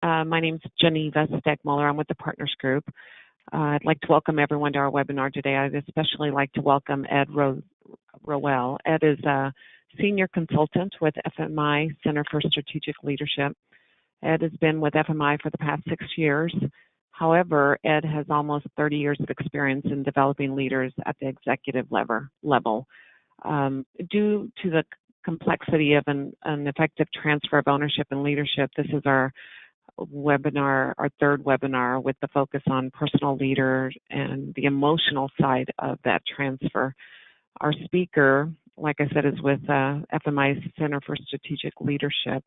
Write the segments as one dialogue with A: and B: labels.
A: My name's Geneva Stegmuller. I'm with the Partners Group. I'd like to welcome everyone to our webinar today. I'd especially like to welcome Ed Rowell. Ed is a senior consultant with FMI Center for Strategic Leadership. Ed has been with FMI for the past 6 years. However, Ed has almost 30 years of experience in developing leaders at the executive level. Due to the complexity of an effective transfer of ownership and leadership, this is our webinar, our third webinar, with the focus on personal leaders and the emotional side of that transfer. Our speaker, like I said, is with FMI Center for Strategic Leadership.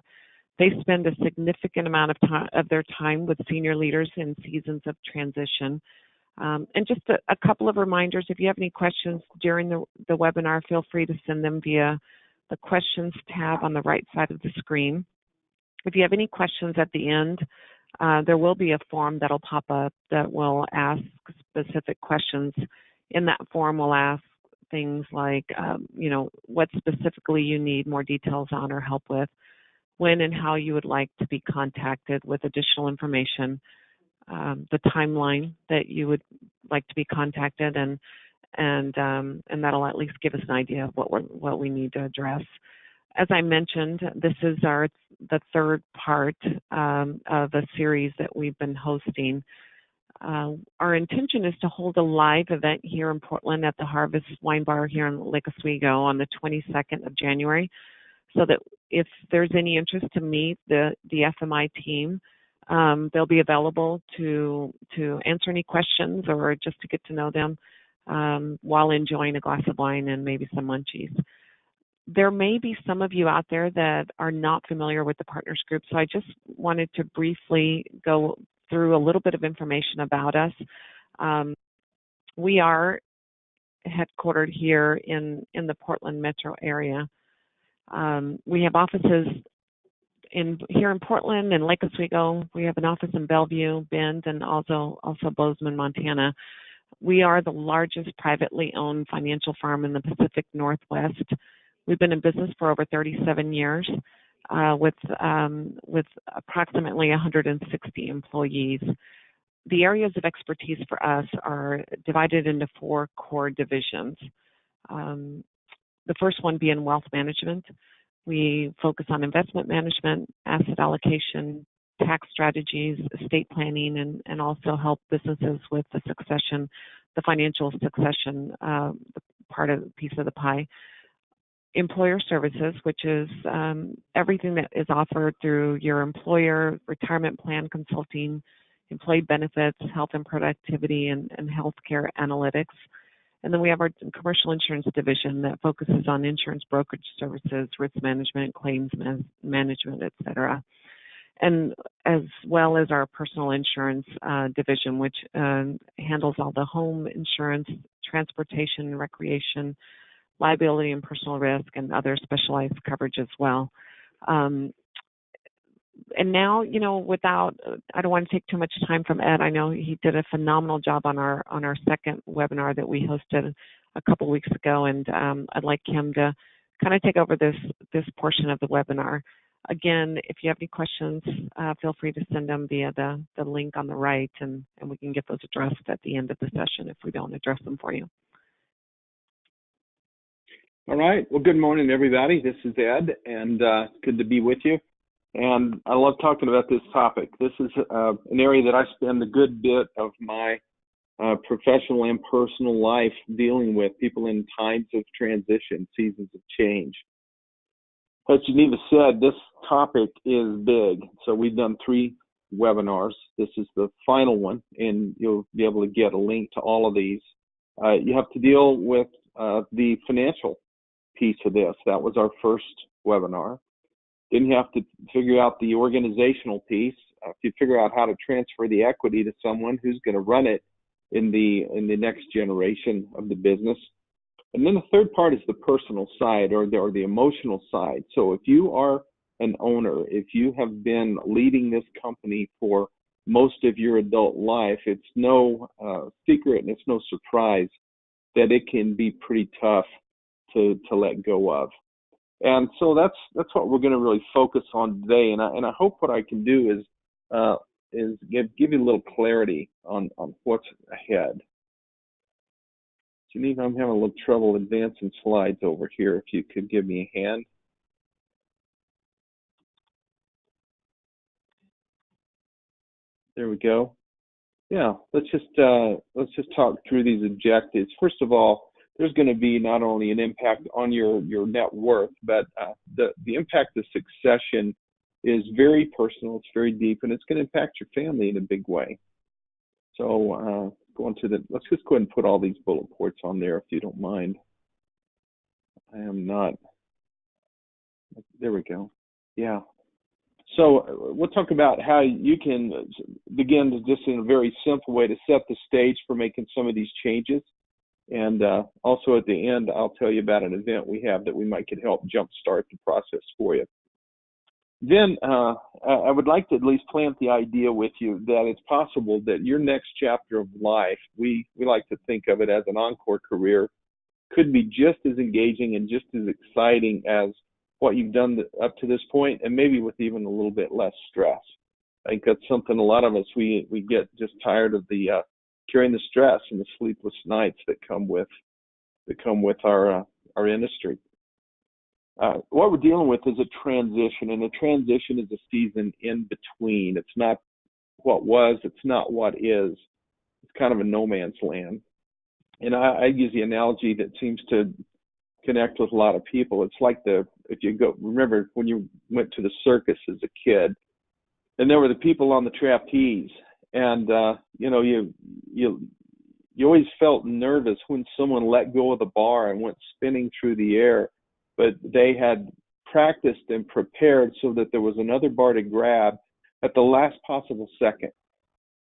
A: They spend a significant amount of their time with senior leaders in seasons of transition. And just a couple of reminders, if you have any questions during the webinar, feel free to send them via the questions tab on the right side of the screen. If you have any questions at the end, there will be a form that'll pop up that will ask specific questions. In that form, we'll ask things like, what specifically you need more details on or help with, when and how you would like to be contacted with additional information, the timeline that you would like to be contacted, and that'll at least give us an idea of what we need to address. As I mentioned, this is the third part of a series that we've been hosting. Our intention is to hold a live event here in Portland at the Harvest Wine Bar here in Lake Oswego on the 22nd of January, so that if there's any interest to meet the FMI team, they'll be available to answer any questions or just to get to know them while enjoying a glass of wine and maybe some munchies. There may be some of you out there that are not familiar with the Partners Group, so I just wanted to briefly go through a little bit of information about us. We are headquartered here in the Portland metro area. We have offices here in Portland and Lake Oswego. We have an office in Bellevue, Bend, and also Bozeman, Montana. We are the largest privately owned financial firm in the Pacific Northwest. We've been in business for over 37 years with approximately 160 employees. The areas of expertise for us are divided into 4 core divisions. The first one being wealth management. We focus on investment management, asset allocation, tax strategies, estate planning, and also help businesses with the succession, the financial succession piece of the pie. Employer services, which is everything that is offered through your employer, retirement plan consulting, employee benefits, health and productivity, and healthcare analytics. And then we have our commercial insurance division that focuses on insurance brokerage services, risk management, claims management, et cetera. And as well as our personal insurance division, which handles all the home insurance, transportation, recreation, liability and personal risk, and other specialized coverage as well. And now, I don't want to take too much time from Ed. I know he did a phenomenal job on our second webinar that we hosted a couple weeks ago, and I'd like him to kind of take over this portion of the webinar. Again, if you have any questions, feel free to send them via the link on the right, and we can get those addressed at the end of the session if we don't address them for you.
B: All right. Well, good morning, everybody. This is Ed, and good to be with you. And I love talking about this topic. This is an area that I spend a good bit of my professional and personal life dealing with people in times of transition, seasons of change. As Geneva said, this topic is big. So we've done 3 webinars. This is the final one, and you'll be able to get a link to all of these. You have to deal with the financial piece of this. That was our first webinar. Then you have to figure out the organizational piece. If you figure out how to transfer the equity to someone who's going to run it in the next generation of the business. And then the third part is the personal side or the emotional side. So if you are an owner, if you have been leading this company for most of your adult life, it's no secret and it's no surprise that it can be pretty tough to let go of. And so that's what we're going to really focus on today. And I hope what I can do is is give you a little clarity on what's ahead. Geneva, I'm having a little trouble advancing slides over here. If you could give me a hand. There we go. Yeah, let's just talk through these objectives. First of all, there's going to be not only an impact on your net worth, but the impact of succession is very personal. It's very deep, and it's going to impact your family in a big way. So let's just go ahead and put all these bullet points on there if you don't mind. I am not. There we go. Yeah. So we'll talk about how you can begin to just in a very simple way to set the stage for making some of these changes. And also at the end, I'll tell you about an event we have that we might could help jumpstart the process for you. Then I would like to at least plant the idea with you that it's possible that your next chapter of life, we like to think of it as an encore career, could be just as engaging and just as exciting as what you've done up to this point, and maybe with even a little bit less stress. I think that's something a lot of us, we get just tired of the carrying the stress and the sleepless nights that come with our industry. What we're dealing with is a transition, and a transition is a season in between. It's not what was, it's not what is. It's kind of a no man's land. And I use the analogy that seems to connect with a lot of people. It's like remember when you went to the circus as a kid, and there were the people on the trapeze, and you always felt nervous when someone let go of the bar and went spinning through the air, but they had practiced and prepared so that there was another bar to grab at the last possible second.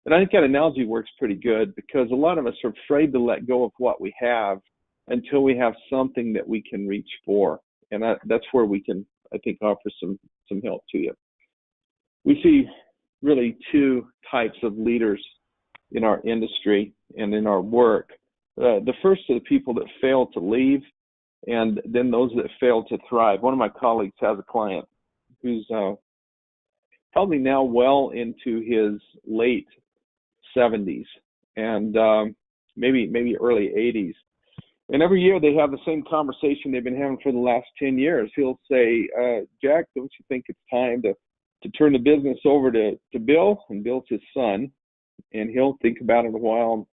B: And I think that analogy works pretty good because a lot of us are afraid to let go of what we have until we have something that we can reach for. And that's where we can, I think, offer some help to you. We see really two types of leaders in our industry and in our work. The first are the people that fail to leave, and then those that fail to thrive. One of my colleagues has a client who's probably now well into his late 70s and maybe early 80s. And every year they have the same conversation they've been having for the last 10 years. He'll say, Jack, don't you think it's time to turn the business over to Bill? And Bill's his son. And he'll think about it a while,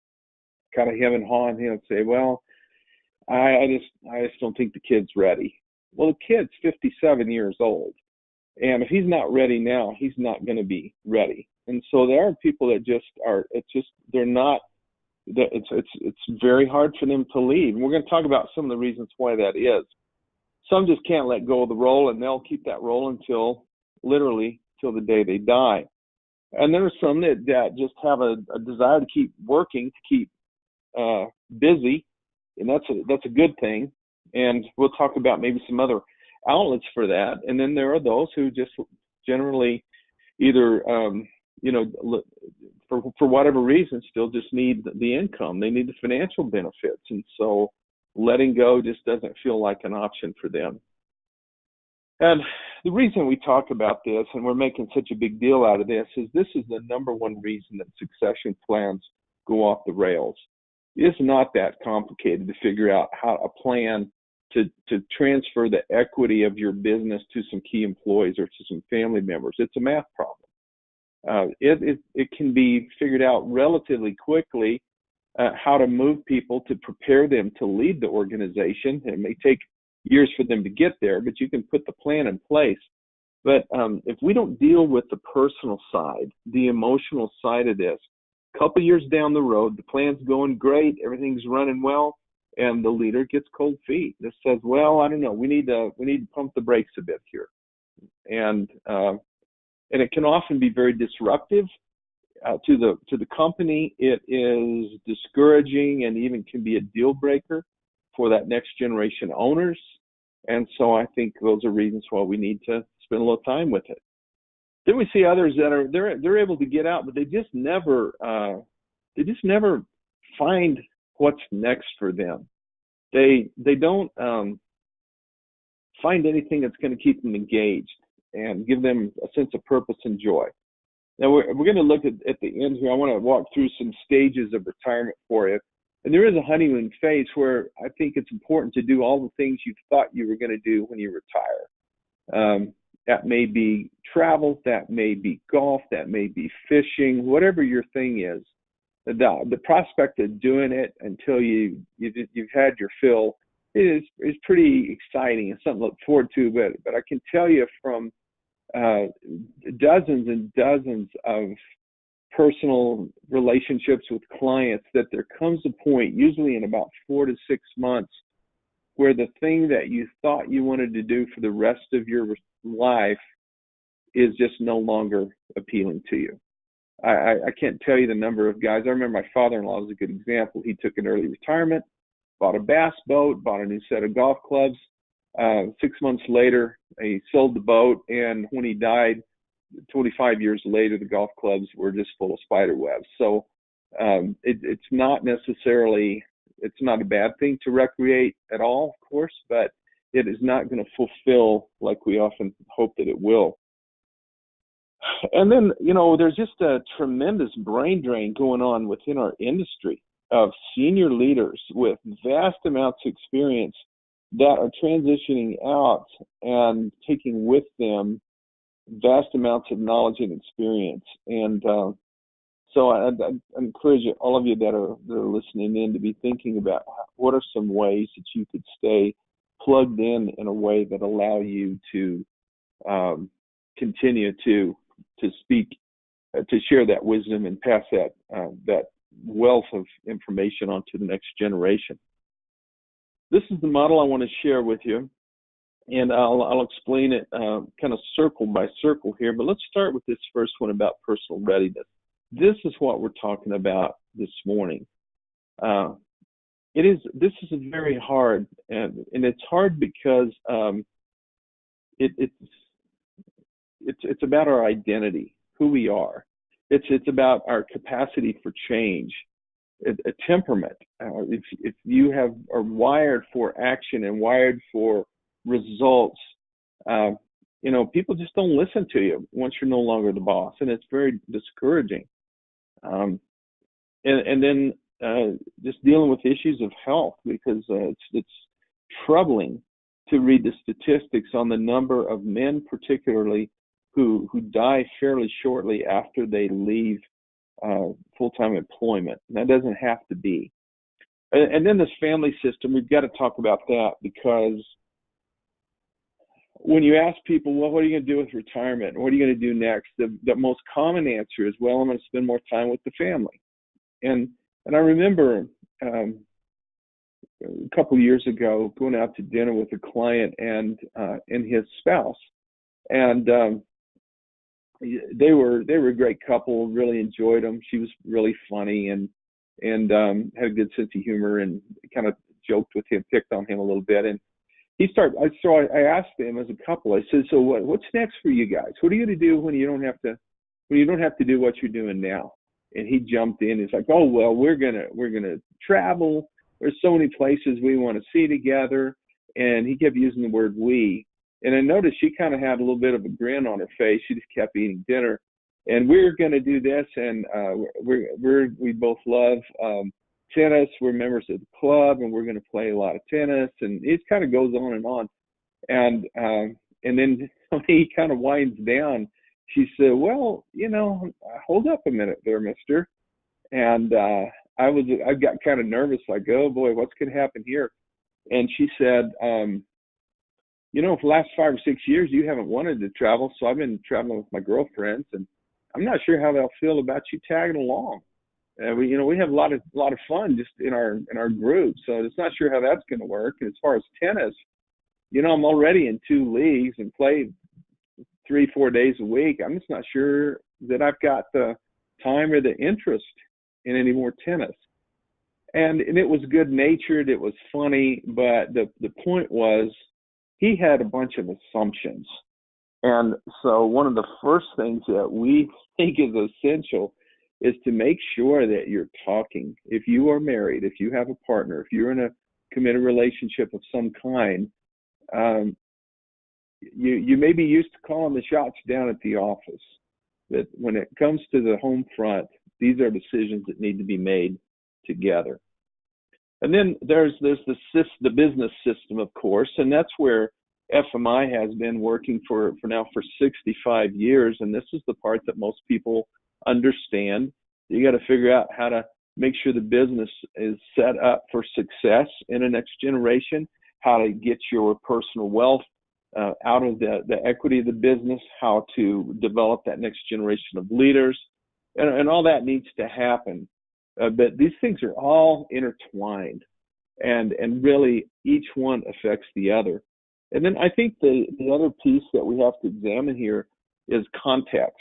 B: kind of hem and haw, and he'll say, well, I just don't think the kid's ready. Well, the kid's 57 years old. And if he's not ready now, he's not going to be ready. And so there are people that it's very hard for them to leave. And we're going to talk about some of the reasons why that is. Some just can't let go of the role, and they'll keep that role until the day they die. And there are some that just have a desire to keep working, to keep busy, and that's a good thing. And we'll talk about maybe some other outlets for that. And then there are those who just generally either for whatever reason still just need the income. They need the financial benefits, and so letting go just doesn't feel like an option for them. And the reason we talk about this, and we're making such a big deal out of this, is this is the number one reason that succession plans go off the rails. It's not that complicated to figure out how a plan to transfer the equity of your business to some key employees or to some family members. It's a math problem. It can be figured out relatively quickly how to move people to prepare them to lead the organization. It may take years for them to get there, but you can put the plan in place. But if we don't deal with the personal side, the emotional side of this, a couple years down the road, the plan's going great, everything's running well, and the leader gets cold feet. This says, well, I don't know, we need to pump the brakes a bit here. And it can often be very disruptive to the company. It is discouraging and even can be a deal breaker for that next generation owners. And so I think those are reasons why we need to spend a little time with it. Then we see others that are they're able to get out, but they just never find what's next for them. They don't find anything that's going to keep them engaged and give them a sense of purpose and joy. Now, we're going to look at the end here. I want to walk through some stages of retirement for you. And there is a honeymoon phase where I think it's important to do all the things you thought you were going to do when you retire. That may be travel, that may be golf, that may be fishing, whatever your thing is. The prospect of doing it until you've had your fill is pretty exciting. It's something to look forward to. But I can tell you from dozens and dozens of personal relationships with clients that there comes a point, usually in about 4 to 6 months, where the thing that you thought you wanted to do for the rest of your life is just no longer appealing to you. I can't tell you the number of guys. I remember my father-in-law was a good example. He took an early retirement, bought a bass boat, bought a new set of golf clubs. 6 months later, he sold the boat, and when he died, 25 years later, the golf clubs were just full of spider webs. So it's not necessarily, it's not a bad thing to recreate at all, of course, but it is not going to fulfill like we often hope that it will. And then, there's just a tremendous brain drain going on within our industry of senior leaders with vast amounts of experience that are transitioning out and taking with them vast amounts of knowledge and experience. And so I encourage all of you that are listening in to be thinking about what are some ways that you could stay plugged in a way that allow you to continue to speak, to share that wisdom and pass that wealth of information on to the next generation. This is the model I want to share with you, and I'll explain it kind of circle by circle here, but let's start with this first one about personal readiness. This is what we're talking about this morning. This is very hard, and it's hard because it's about our identity, who we are. It's about our capacity for change, a temperament. If you are wired for action and wired for results, people just don't listen to you once you're no longer the boss, and it's very discouraging. And then just dealing with issues of health, because it's troubling to read the statistics on the number of men, particularly, who die fairly shortly after they leave full-time employment. And that doesn't have to be. And then this family system, we've got to talk about that, because when you ask people, well, what are you going to do with retirement? What are you going to do next? The most common answer is, well, I'm going to spend more time with the family. And I remember a couple of years ago going out to dinner with a client and his spouse. And they were a great couple, really enjoyed them. She was really funny and had a good sense of humor, and kind of joked with him, picked on him a little bit. And I asked them as a couple, I said, so what's next for you guys? What are you going to do when you don't have to do what you're doing now? And he jumped in. He's like, oh, well, we're gonna travel. There's so many places we want to see together. And he kept using the word we. And I noticed she kind of had a little bit of a grin on her face. She just kept eating dinner. And we're going to do this, and we both love tennis. We're members of the club, and we're going to play a lot of tennis. And it kind of goes on and on. And then when he kind of winds down, she said, well, hold up a minute there, mister. And I got kind of nervous, like, oh boy, what's going to happen here? And she said, for the last 5 or 6 years, you haven't wanted to travel, so I've been traveling with my girlfriends, and I'm not sure how they'll feel about you tagging along. We have a lot of fun just in our group, so it's not sure how that's going to work. And as far as tennis, I'm already in 2 leagues and play 3-4 days a week. I'm just not sure that I've got the time or the interest in any more tennis. And it was good-natured, it was funny, but the point was, he had a bunch of assumptions. And so one of the first things that we think is essential is to make sure that you're talking. If you are married, if you have a partner, if you're in a committed relationship of some kind, you may be used to calling the shots down at the office. that when it comes to the home front, these are decisions that need to be made together. And then there's the business system, of course, and that's where FMI has been working for 65 years, and this is the part that most people understand. You got to figure out how to make sure the business is set up for success in the next generation, how to get your personal wealth out of the equity of the business, how to develop that next generation of leaders, and all that needs to happen. But these things are all intertwined, and really each one affects the other. And then I think the other piece that we have to examine here is context.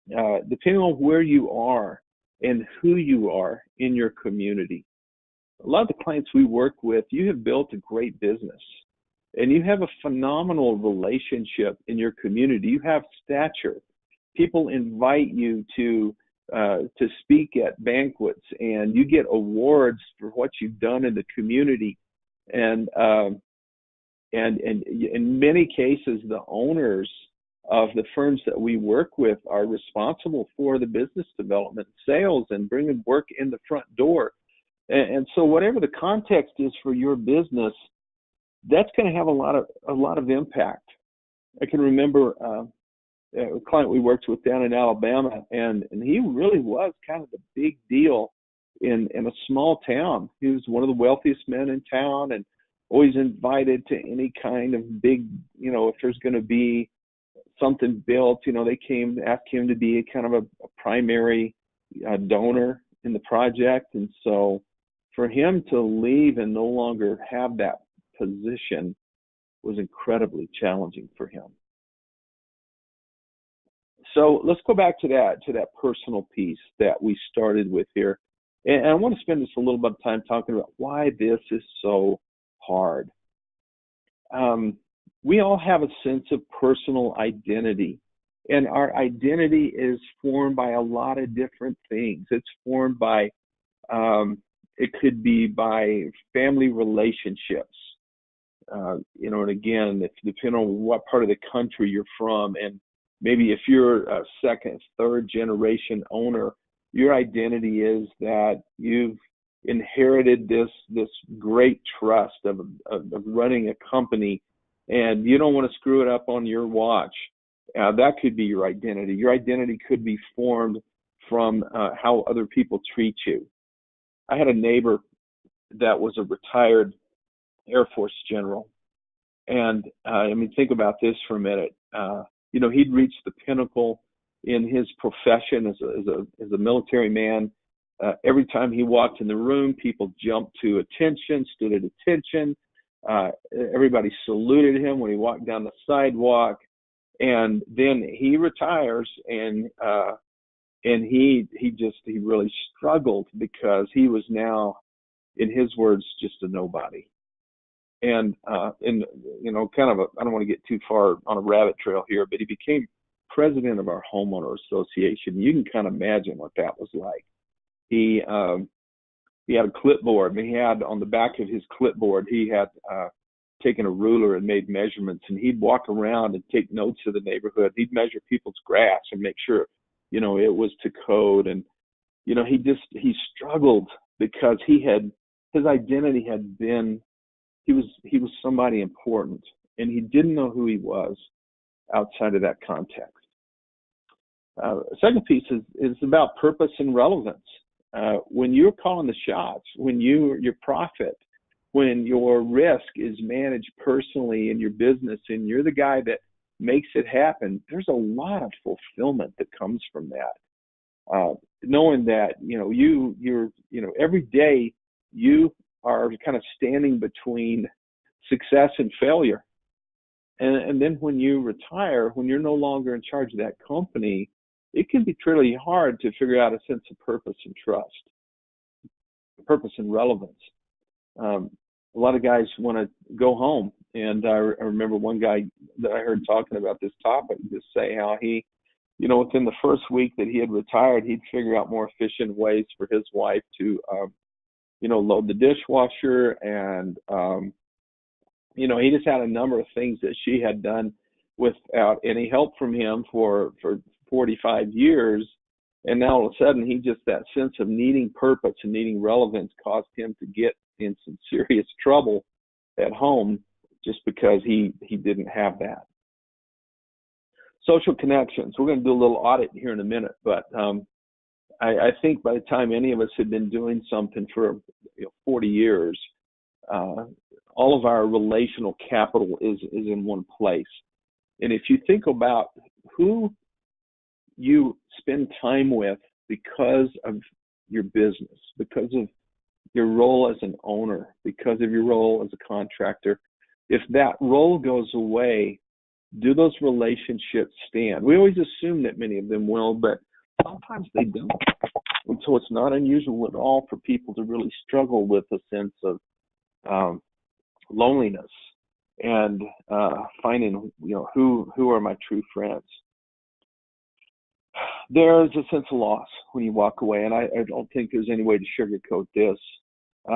B: Depending on where you are and who you are in your community. A lot of the clients we work with, you have built a great business and you have a phenomenal relationship in your community. You have stature. People invite you to speak at banquets, and you get awards for what you've done in the community. And in many cases, the owners of the firms that we work with are responsible for the business development, sales, and bringing work in the front door. And so whatever the context is for your business, that's going to have a lot of impact. I can remember a client we worked with down in Alabama, and he really was kind of the big deal in a small town. He was one of the wealthiest men in town and always invited to any kind of big, if there's going to be something built, they asked him to be kind of a primary donor in the project. And so for him to leave and no longer have that position was incredibly challenging for him. So let's go back to that personal piece that we started with here. And I want to spend just a little bit of time talking about why this is so hard. We all have a sense of personal identity, and our identity is formed by a lot of different things. It's formed by, it could be by family relationships, and again, depending on what part of the country you're from, and maybe if you're a second, third generation owner, your identity is that you've inherited this great trust of running a company, and you don't want to screw it up on your watch. That could be your identity. Your identity could be formed from how other people treat you. I had a neighbor that was a retired Air Force general, and think about this for a minute. He'd reached the pinnacle in his profession as a military man. Every time he walked in the room, people jumped to attention, stood at attention. Everybody saluted him when he walked down the sidewalk. And then he retires, and he really struggled because he was now, in his words, just a nobody. And I don't want to get too far on a rabbit trail here, but he became president of our homeowner association. You can kind of imagine what that was like. He had a clipboard, and he had on the back of his clipboard, he had taken a ruler and made measurements, and he'd walk around and take notes of the neighborhood. He'd measure people's grass and make sure, it was to code. And, he struggled because his identity had been, he was somebody important, and he didn't know who he was outside of that context. Second piece is about purpose and relevance. When you're calling the shots, when your profit, when your risk is managed personally in your business, and you're the guy that makes it happen, there's a lot of fulfillment that comes from that. Knowing that you're every day you are kind of standing between success and failure, and then when you retire, when you're no longer in charge of that company, it can be truly hard to figure out a sense of purpose and trust, purpose and relevance. A lot of guys want to go home, and I remember one guy that I heard talking about this topic just say how he, within the first week that he had retired, he'd figure out more efficient ways for his wife to, load the dishwasher, and he just had a number of things that she had done without any help from him for 45 years. And now all of a sudden, that sense of needing purpose and needing relevance caused him to get in some serious trouble at home just because he didn't have that. Social connections. We're going to do a little audit here in a minute, but I think by the time any of us had been doing something for 40 years, all of our relational capital is in one place. And if you think about who you spend time with because of your business, because of your role as an owner, because of your role as a contractor, if that role goes away, do those relationships stand? We always assume that many of them will, but sometimes they don't. And so it's not unusual at all for people to really struggle with a sense of loneliness and finding, who are my true friends. There's a sense of loss when you walk away, and I don't think there's any way to sugarcoat this.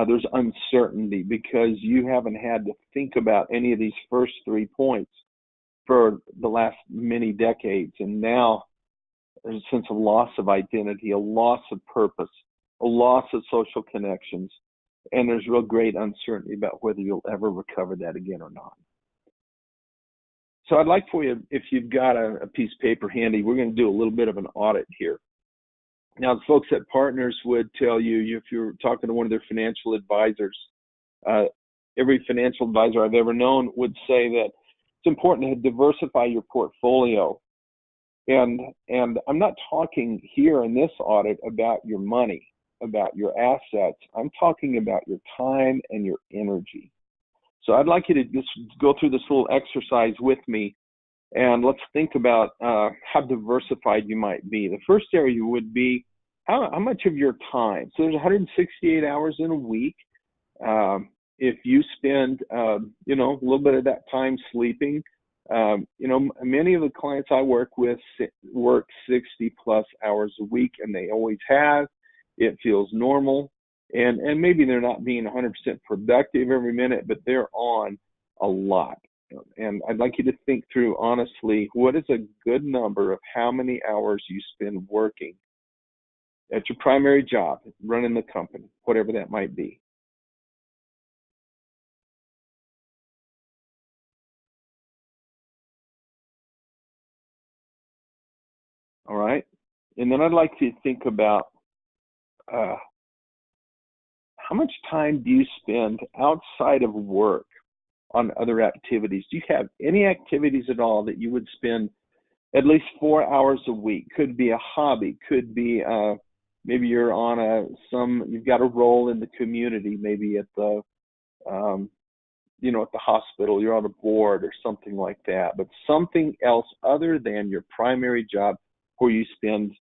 B: There's uncertainty because you haven't had to think about any of these first 3 points for the last many decades, and now there's a sense of loss of identity, a loss of purpose, a loss of social connections, and there's real great uncertainty about whether you'll ever recover that again or not. So I'd like for you, if you've got a piece of paper handy, we're going to do a little bit of an audit here. Now, the folks at Partners would tell you, if you're talking to one of their financial advisors, every financial advisor I've ever known would say that it's important to diversify your portfolio. And I'm not talking here in this audit about your money, about your assets. I'm talking about your time and your energy. So I'd like you to just go through this little exercise with me, and let's think about how diversified you might be. The first area would be how much of your time. So there's 168 hours in a week. If you spend, a little bit of that time sleeping, many of the clients I work with work 60 plus hours a week, and they always have. It feels normal. And maybe they're not being 100% productive every minute, but they're on a lot. And I'd like you to think through honestly, what is a good number of how many hours you spend working at your primary job, running the company, whatever that might be. All right. And then I'd like you to think about how much time do you spend outside of work on other activities? Do you have any activities at all that you would spend at least 4 hours a week? Could be a hobby, could be maybe you're on you've got a role in the community, maybe at the at the hospital, you're on a board or something like that, but something else other than your primary job where you spend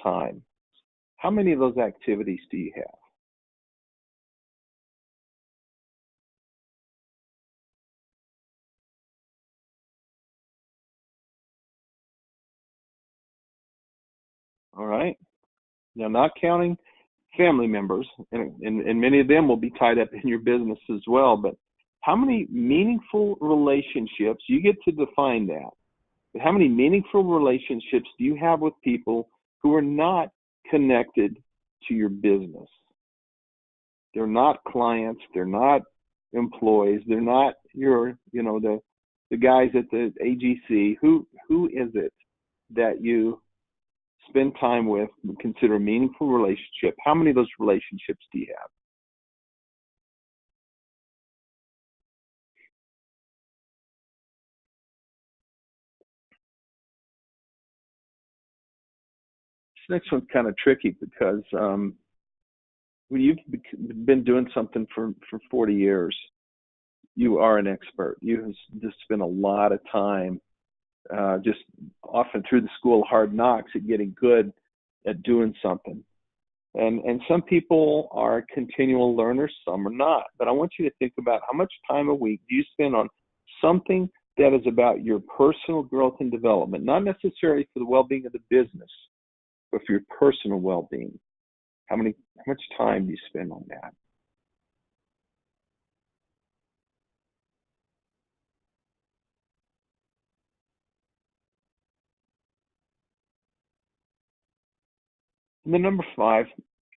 B: time. How many of those activities do you have? All right. Now, not counting family members, and many of them will be tied up in your business as well, but how many meaningful relationships, you get to define that, but how many meaningful relationships do you have with people who are not connected to your business? They're not clients, they're not employees, they're not your, the guys at the AGC. Who is it that you spend time with and consider a meaningful relationship? How many of those relationships do you have? This next one's kind of tricky because when you've been doing something for 40 years, you are an expert. You have just spent a lot of time just often through the school of hard knocks at getting good at doing something. And some people are continual learners, some are not. But I want you to think about how much time a week do you spend on something that is about your personal growth and development, not necessarily for the well-being of the business, but for your personal well-being. How much time do you spend on that? And then number 5,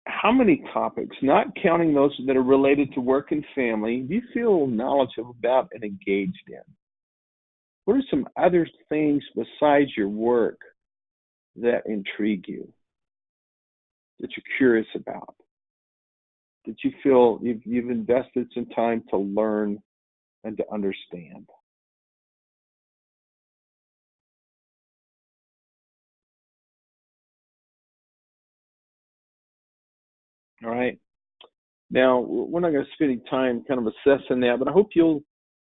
B: how many topics, not counting those that are related to work and family, do you feel knowledgeable about and engaged in? What are some other things besides your work that intrigue you, that you're curious about, that you feel you've invested some time to learn and to understand? All right. Now, we're not going to spend any time kind of assessing that, but I hope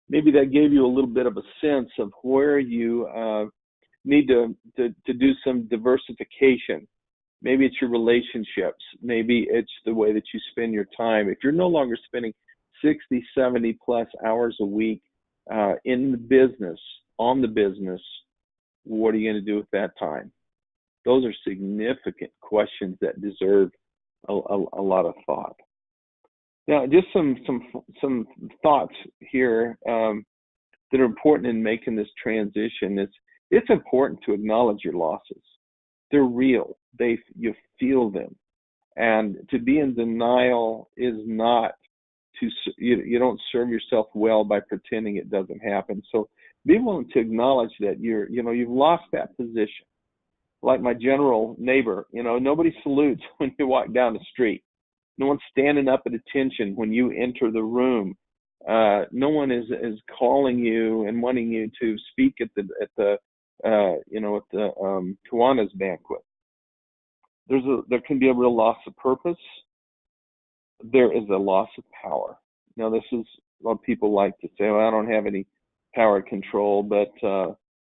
B: maybe that gave you a little bit of a sense of where you need to do some diversification. Maybe it's your relationships. Maybe it's the way that you spend your time. If you're no longer spending 60, 70 plus hours a week in the business, on the business, what are you going to do with that time? Those are significant questions that deserve a lot of thought. Now, just some thoughts here that are important in making this transition. It's important to acknowledge your losses. They're real. You feel them, and to be in denial is not you don't serve yourself well by pretending it doesn't happen. So be willing to acknowledge that you've lost that position. Like my general neighbor, nobody salutes when you walk down the street. No one's standing up at attention when you enter the room. No one is calling you and wanting you to speak at the Kiwanis banquet. There can be a real loss of purpose. There is a loss of power. Now, this is what people like to say, well, I don't have any power control, but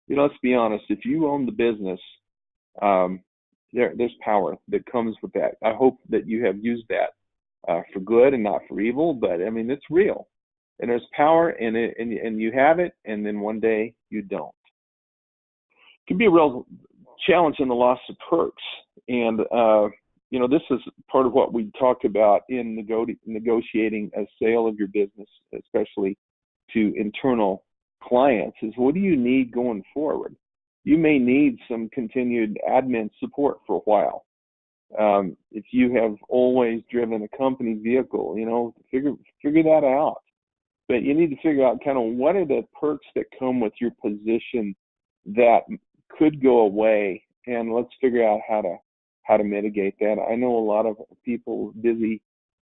B: let's be honest. If you own the business, there's power that comes with that. I hope that you have used that for good and not for evil, but I mean, it's real, and there's power in it, and you have it, and then one day you don't. It can be a real challenge in the loss of perks, and this is part of what we talked about in negotiating a sale of your business, especially to internal clients, is what do you need going forward? You may need some continued admin support for a while. If you have always driven a company vehicle, figure that out. But you need to figure out kind of what are the perks that come with your position that could go away, and let's figure out how to mitigate that. I know a lot of people, busy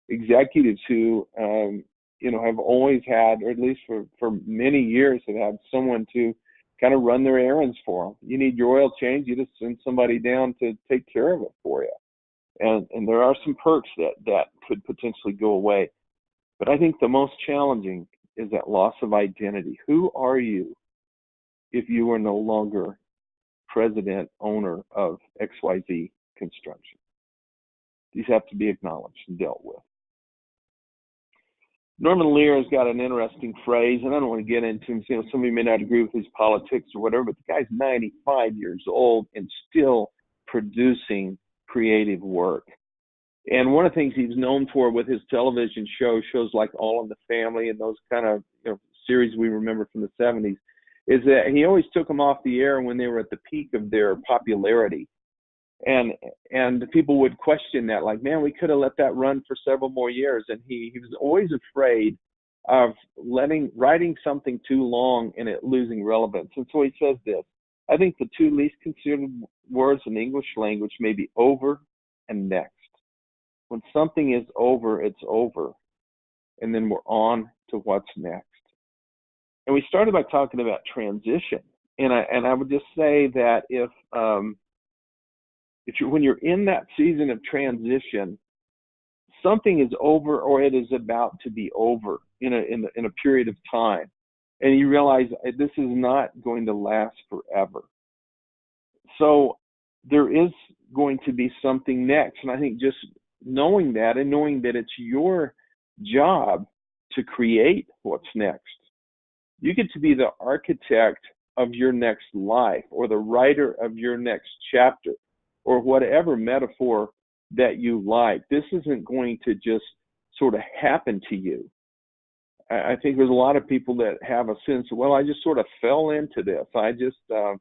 B: executives who have always had, or at least for many years, have had someone to kind of run their errands for them. You need your oil change, you just send somebody down to take care of it for you. And there are some perks that could potentially go away. But I think the most challenging is that loss of identity. Who are you if you are no longer president, owner of XYZ Construction? These have to be acknowledged and dealt with. Norman Lear has got an interesting phrase, and I don't want to get into him. Somebody may not agree with his politics or whatever, but the guy's 95 years old and still producing creative work. And one of the things he's known for with his television shows like All in the Family and those kind of series we remember from the 70s, is that he always took them off the air when they were at the peak of their popularity. And people would question that, like, man, we could have let that run for several more years. And he was always afraid of writing something too long and it losing relevance. And so he says this: I think the two least considered words in the English language may be over and next. When something is over, it's over. And then we're on to what's next. And we started by talking about transition. And I would just say that when you're in that season of transition, something is over or it is about to be over in a period of time, and you realize this is not going to last forever. So there is going to be something next, and I think just knowing that and knowing that it's your job to create what's next. You get to be the architect of your next life, or the writer of your next chapter, or whatever metaphor that you like. This isn't going to just sort of happen to you. I think there's a lot of people that have a sense of, well, I just sort of fell into this. I just, I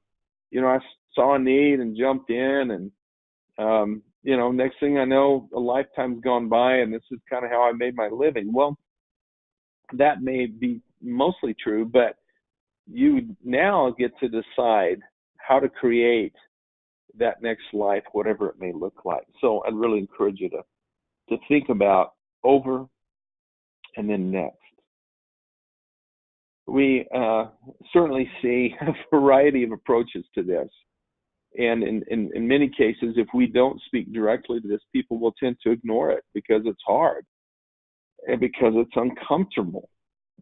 B: saw a need and jumped in, and next thing I know, a lifetime's gone by and this is kind of how I made my living. Well, that may be mostly true, but you now get to decide how to create that next life, whatever it may look like. So I'd really encourage you to think about over and then next. We certainly see a variety of approaches to this. And in many cases, if we don't speak directly to this, people will tend to ignore it because it's hard and because it's uncomfortable.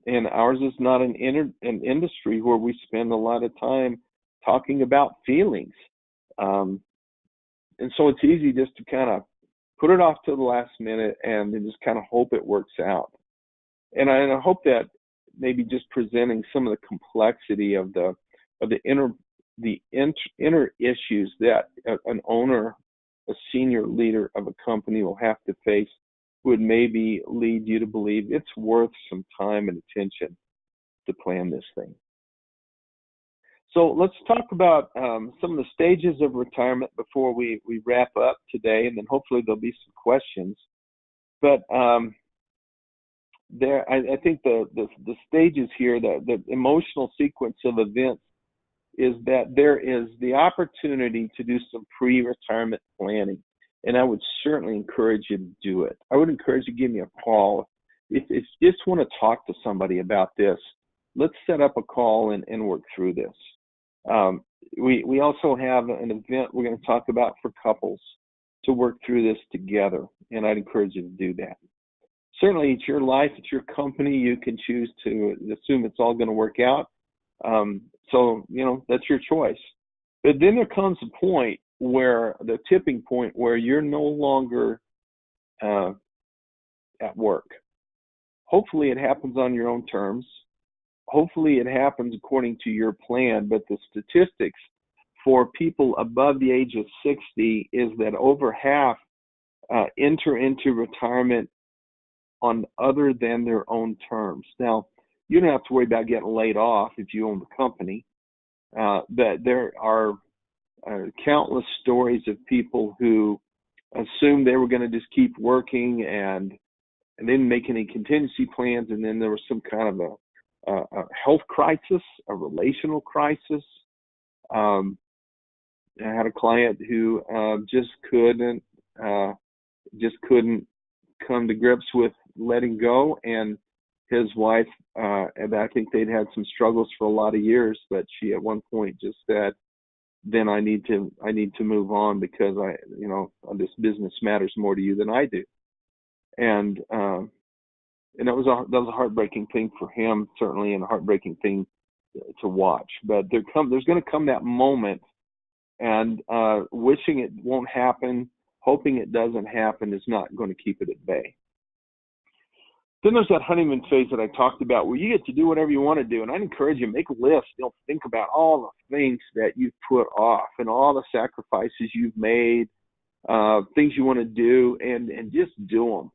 B: And ours is not an industry where we spend a lot of time talking about feelings. And so it's easy just to kind of put it off to the last minute and then just kind of hope it works out. And I hope that maybe just presenting some of the complexity of the inner issues that an owner, a senior leader of a company will have to face would maybe lead you to believe it's worth some time and attention to plan this thing. So let's talk about some of the stages of retirement before we wrap up today, and then hopefully there'll be some questions. But I think the stages here, the emotional sequence of events, is that there is the opportunity to do some pre-retirement planning. And I would certainly encourage you to do it. I would encourage you to give me a call. If you just want to talk to somebody about this, let's set up a call and work through this. We also have an event we're going to talk about for couples to work through this together, and I'd encourage you to do that. Certainly, it's your life, it's your company. You can choose to assume it's all going to work out. So, that's your choice. But then there comes a point where the tipping point where you're no longer at work. Hopefully it happens on your own terms. Hopefully it happens according to your plan, but the statistics for people above the age of 60 is that over half enter into retirement on other than their own terms. Now, you don't have to worry about getting laid off if you own the company, but there are countless stories of people who assumed they were going to just keep working and didn't make any contingency plans, and then there was some kind of a health crisis, a relational crisis. I had a client who just couldn't come to grips with letting go, and his wife, and I think they'd had some struggles for a lot of years, but she at one point just said, then I need to move on because this business matters more to you than I do. And that was a heartbreaking thing for him, certainly, and a heartbreaking thing to watch. But there's going to come that moment, and wishing it won't happen, hoping it doesn't happen is not going to keep it at bay. Then there's that honeymoon phase that I talked about where you get to do whatever you want to do. And I'd encourage you to make a list. Think about all the things that you've put off and all the sacrifices you've made, things you want to do, and just do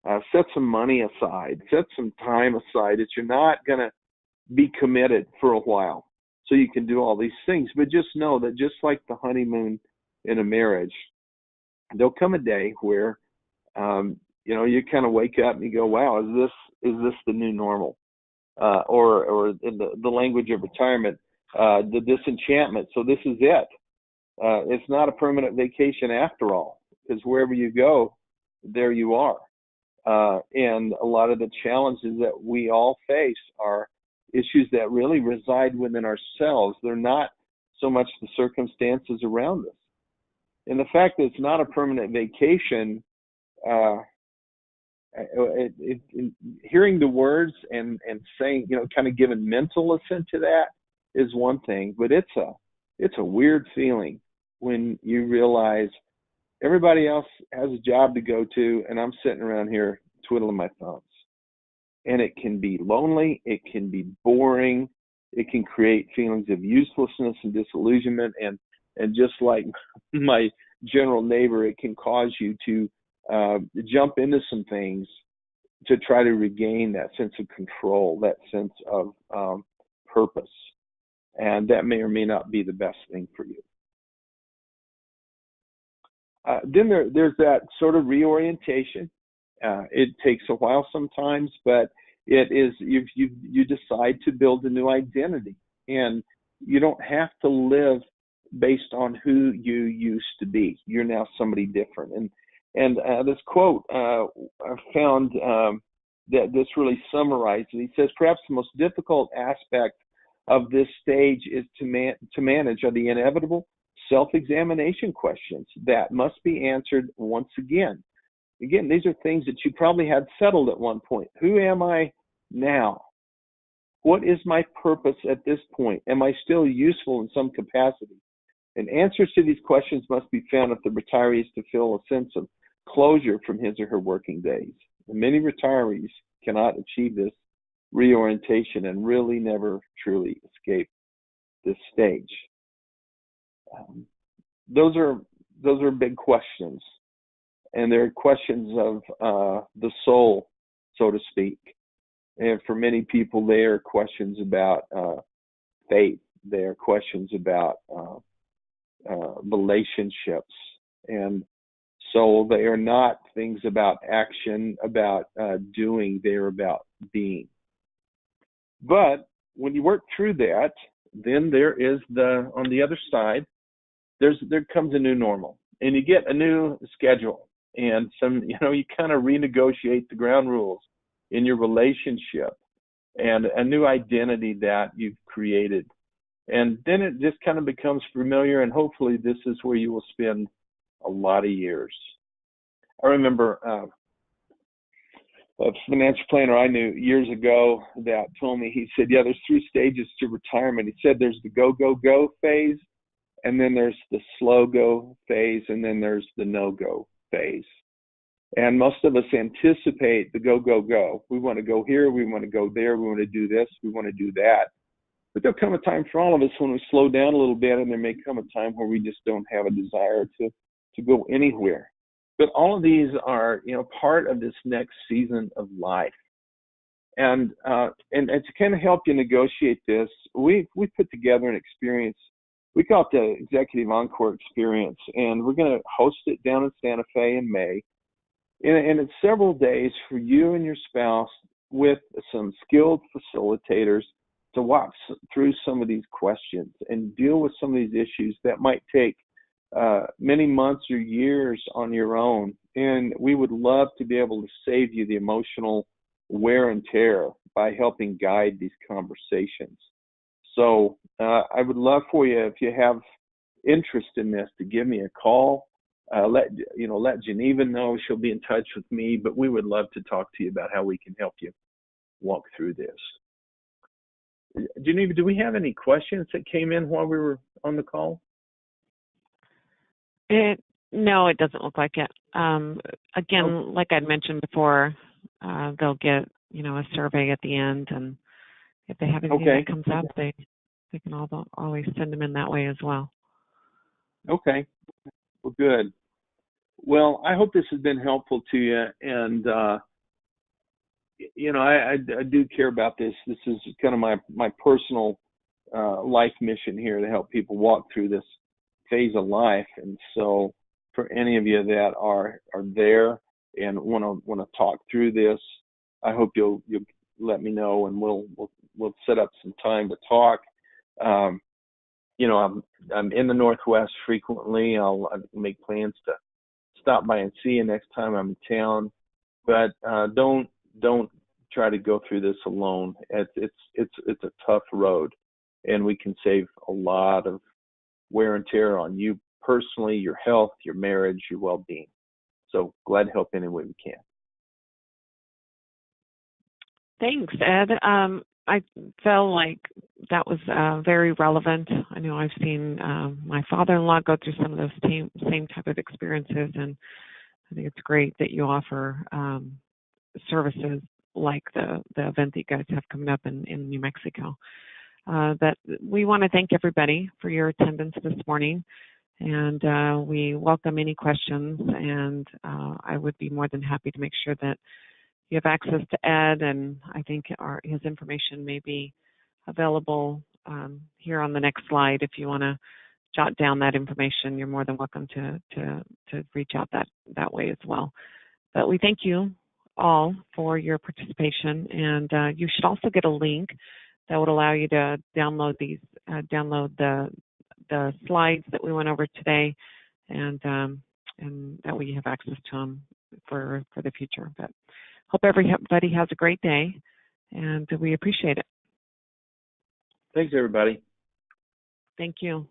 B: them. Set some money aside. Set some time aside that you're not going to be committed for a while so you can do all these things. But just know that just like the honeymoon in a marriage, there'll come a day where you kind of wake up and you go, wow, is this the new normal? Or in the language of retirement, the disenchantment. So this is it. It's not a permanent vacation after all, because wherever you go, there you are. And a lot of the challenges that we all face are issues that really reside within ourselves. They're not so much the circumstances around us. And the fact that it's not a permanent vacation, hearing the words and saying, kind of giving mental assent to that is one thing, but it's a weird feeling when you realize everybody else has a job to go to and I'm sitting around here twiddling my thumbs. And it can be lonely, it can be boring, it can create feelings of uselessness and disillusionment, and just like my general neighbor, it can cause you to jump into some things to try to regain that sense of control, that sense of purpose. And that may or may not be the best thing for you. Then there's that sort of reorientation. It takes a while sometimes, but it is you decide to build a new identity, and you don't have to live based on who you used to be. You're now somebody different. And this quote I found that this really summarizes. He says, perhaps the most difficult aspect of this stage is to manage are the inevitable self-examination questions that must be answered once again. Again, these are things that you probably had settled at one point. Who am I now? What is my purpose at this point? Am I still useful in some capacity? And answers to these questions must be found if the retiree is to feel a sense of closure from his or her working days. And many retirees cannot achieve this reorientation and really never truly escape this stage. Those are big questions, and they're questions of the soul, so to speak. And for many people, they are questions about faith. They are questions about relationships, and so they are not things about action, about doing. They are about being. But when you work through that, then there is on the other side, there comes a new normal, and you get a new schedule, and you kind of renegotiate the ground rules in your relationship, and a new identity that you've created. And then it just kind of becomes familiar, and hopefully this is where you will spend a lot of years. I remember a financial planner I knew years ago that told me, he said, yeah, there's 3 stages to retirement. He said there's the go, go, go phase, and then there's the slow go phase, and then there's the no-go phase. And most of us anticipate the go, go, go. We want to go here, we want to go there, we want to do this, we want to do that. But there'll come a time for all of us when we slow down a little bit, and there may come a time where we just don't have a desire to go anywhere. But all of these are, part of this next season of life. And to kind of help you negotiate this, we put together an experience. We call it the Executive Encore Experience, and we're going to host it down in Santa Fe in May. And it's several days for you and your spouse with some skilled facilitators to walk through some of these questions and deal with some of these issues that might take many months or years on your own. And we would love to be able to save you the emotional wear and tear by helping guide these conversations. So I would love for you, if you have interest in this, to give me a call. Let Geneva know. She'll be in touch with me, but we would love to talk to you about how we can help you walk through this. Geneva, do we have any questions that came in while we were on the call?
A: No, it doesn't look like it. Again, like I'd mentioned before, they'll get, a survey at the end, and if they have anything that comes up, they can always send them in that way as well. Okay.
B: Well, good. Well, I hope this has been helpful to you, and I do care about this. This is kind of my personal life mission here, to help people walk through this phase of life. And so, for any of you that are there and want to talk through this, I hope you'll let me know, and we'll set up some time to talk. I'm in the Northwest frequently. I'll make plans to stop by and see you next time I'm in town. But don't try to go through this alone. It's a tough road, and we can save a lot of wear and tear on you personally, your health, your marriage, your well-being. So glad to help any way we can.
A: Thanks, Ed. I felt like that was very relevant. I know I've seen my father-in-law go through some of those same type of experiences, and I think it's great that you offer services like the event that you guys have coming up in New Mexico. That we want to thank everybody for your attendance this morning, and we welcome any questions, and I would be more than happy to make sure that you have access to Ed, and I think his information may be available here on the next slide if you want to jot down that information, you're more than welcome to reach out that way as well. But we thank you all for your participation, and you should also get a link that would allow you to download the slides that we went over today, and that way you have access to them for the future. But hope everybody has a great day, and we appreciate it.
B: Thanks, everybody.
A: Thank you.